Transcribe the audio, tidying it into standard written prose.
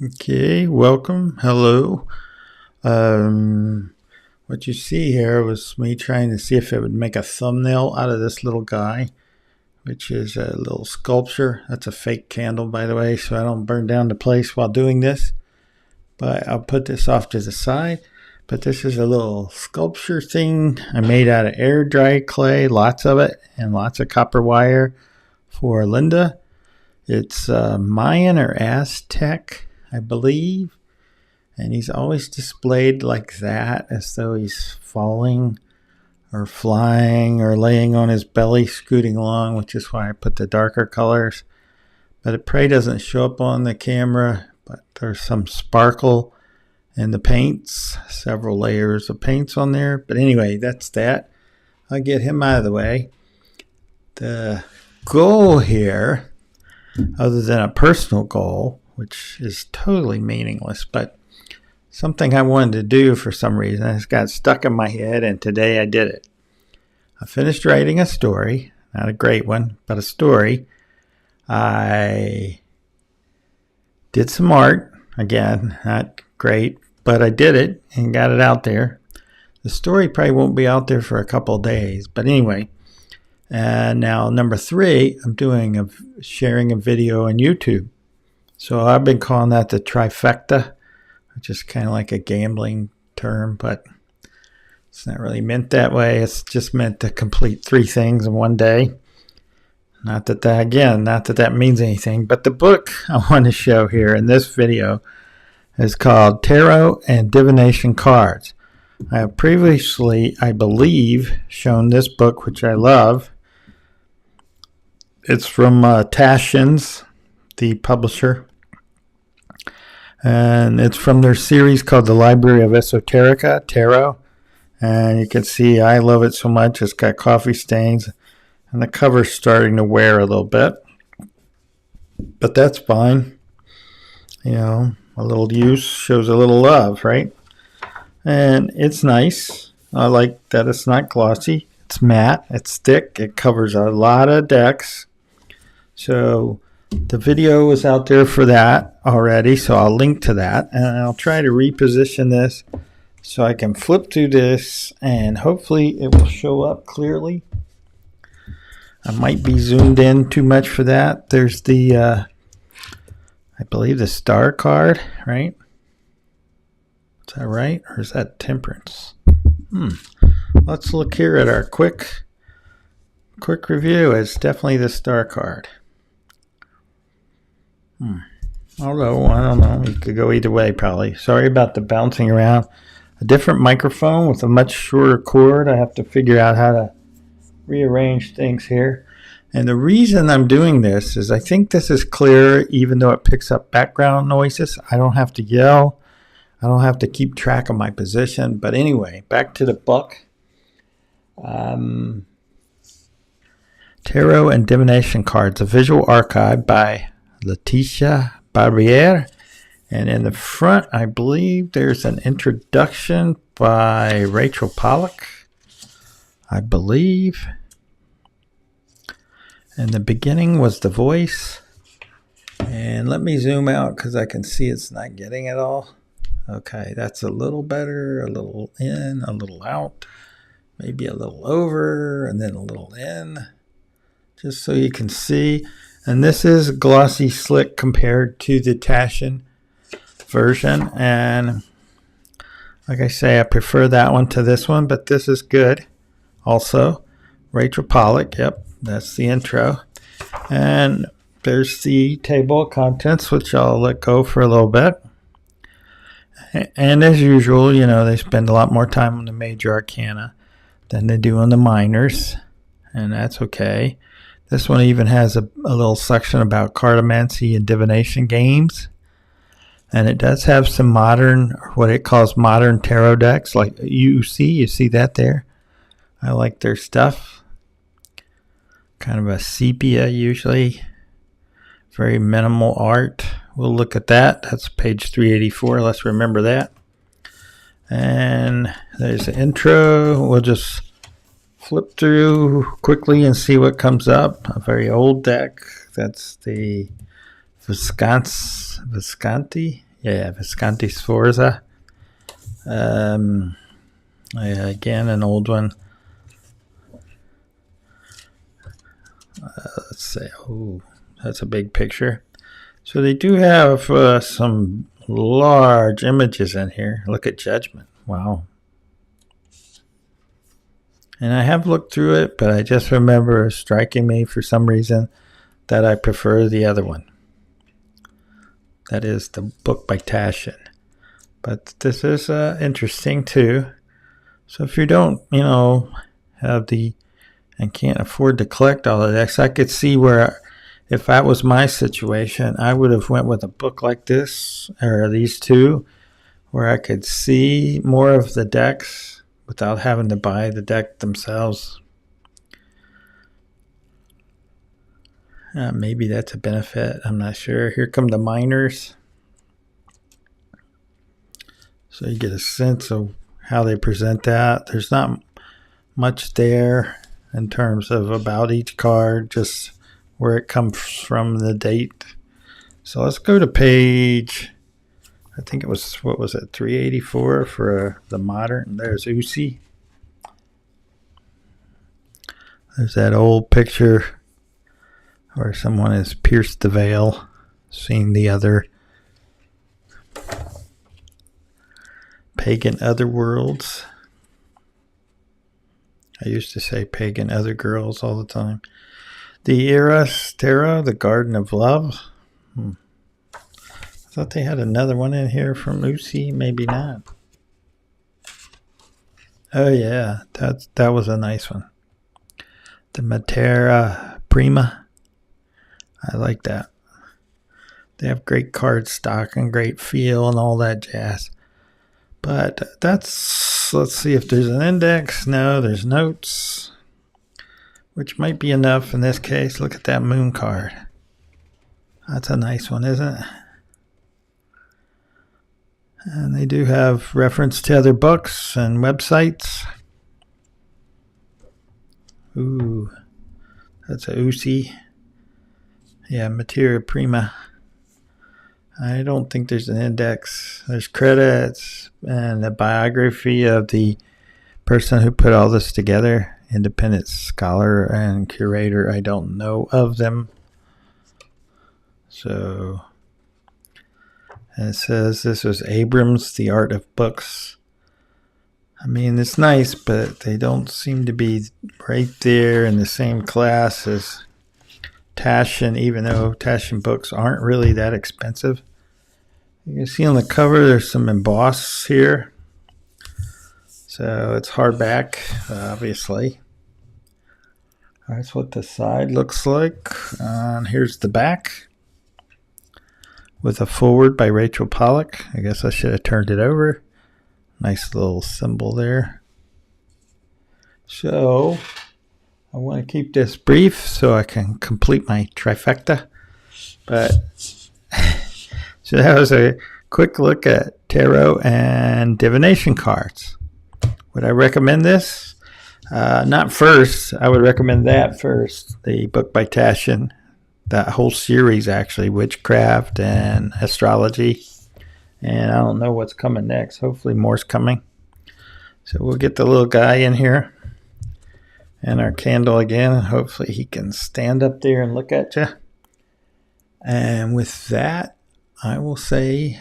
Okay, welcome. Hello. What you see here was me trying to see if it would make a thumbnail out of this little guy, which is a little sculpture. That's a fake candle, by the way, so I don't burn down the place while doing this. But I'll put this off to the side. But this is a little sculpture thing I made out of air dry clay, lots of it, and lots of copper wire for Linda. It's Mayan or Aztec, I believe. And he's always displayed like that, as though he's falling or flying or laying on his belly, scooting along, which is why I put the darker colors. But it probably doesn't show up on the camera, but there's some sparkle in the paints, several layers of paints on there. But anyway, that's that. I'll get him out of the way. The goal here, other than a personal goal, which is totally meaningless, but something I wanted to do for some reason. It's got stuck in my head, and today I did it. I finished writing a story, not a great one, but a story. I did some art, again, not great, but I did it and got it out there. The story probably won't be out there for a couple of days, but anyway. And now number 3, I'm sharing a video on YouTube. So I've been calling that the trifecta, which is kind of like a gambling term, but it's not really meant that way. It's just meant to complete 3 things in one day. Not that that means anything, but the book I want to show here in this video is called Tarot and Divination Cards. I have previously, I believe, shown this book, which I love. It's from Taschen's, the publisher. And it's from their series called The Library of Esoterica, Tarot. And you can see I love it so much. It's got coffee stains. And the cover's starting to wear a little bit. But that's fine. You know, a little use shows a little love, right? And it's nice. I like that it's not glossy. It's matte. It's thick. It covers a lot of decks. So the video is out there for that already, so I'll link to that, and I'll try to reposition this so I can flip through this and hopefully it will show up clearly. I might be zoomed in too much for that. There's the I believe the star card, right? Is that right, or is that temperance? Let's look here at our quick review. It's definitely the star card. Although, I don't know, you could go either way probably. Sorry about the bouncing around. A different microphone with a much shorter cord. I have to figure out how to rearrange things here. And the reason I'm doing this is I think this is clear, even though it picks up background noises. I don't have to yell. I don't have to keep track of my position. But anyway, back to the book. Tarot and Divination Cards, a visual archive by Letitia Barriere. And in the front, I believe there's an introduction by Rachel Pollack, I believe. And the beginning was the voice. And let me zoom out because I can see it's not getting it all. Okay, that's a little better, a little in, a little out, maybe a little over, and then a little in, just so you can see. And this is glossy slick compared to the Taschen version. And like I say, I prefer that one to this one, but this is good. Also, Rachel Pollack, yep, that's the intro. And there's the table of contents, which I'll let go for a little bit. And as usual, you know, they spend a lot more time on the major arcana than they do on the minors, and that's okay. This one even has a little section about cartomancy and divination games. And it does have some modern, what it calls modern tarot decks, like you see that there. I like their stuff. Kind of a sepia usually. Very minimal art. We'll look at that. That's page 384. Let's remember that. And there's the intro. We'll just flip through quickly and see what comes up. A very old deck. That's the Visconti. Yeah, Visconti Sforza. Again, an old one. Let's say, oh, that's a big picture. So they do have some large images in here. Look at Judgment. Wow. And I have looked through it, but I just remember striking me for some reason that I prefer the other one. That is the book by Taschen. But this is interesting too. So if you don't, have the and can't afford to collect all of this, I could see where if that was my situation, I would have went with a book like this or these two, where I could see more of the decks without having to buy the deck themselves. Maybe that's a benefit. I'm not sure. Here come the minors. So you get a sense of how they present that. There's not much there in terms of about each card, just where it comes from, the date. So let's go to page, I think it was, 384 for the modern. There's Uzi. There's that old picture where someone has pierced the veil, seeing the other pagan other worlds. I used to say pagan other girls all the time. The Eros Terra, the Garden of Love. I thought they had another one in here from Uzi. Maybe not. Oh yeah, that was a nice one. The Matera Prima. I like that. They have great card stock and great feel and all that jazz. But let's see if there's an index. No, there's notes, which might be enough in this case. Look at that moon card. That's a nice one, isn't it? And they do have reference to other books and websites. Ooh, that's a Uzi. Yeah, Materia Prima. I don't think there's an index. There's credits and a biography of the person who put all this together. Independent scholar and curator. I don't know of them. So, and it says this was Abrams, The Art of Books. I mean, it's nice, but they don't seem to be right there in the same class as Taschen, even though Taschen books aren't really that expensive. You can see on the cover there's some emboss here. So it's hardback, obviously. That's what the side looks like. And here's the back with a foreword by Rachel Pollack. I guess I should have turned it over. Nice little symbol there. So I want to keep this brief so I can complete my trifecta. But so that was a quick look at tarot and divination cards. Would I recommend this? Not first. I would recommend that first. The book by Taschen. That whole series, actually. Witchcraft and astrology. And I don't know what's coming next. Hopefully more's coming. So we'll get the little guy in here. And our candle again. Hopefully he can stand up there and look at you. And with that, I will say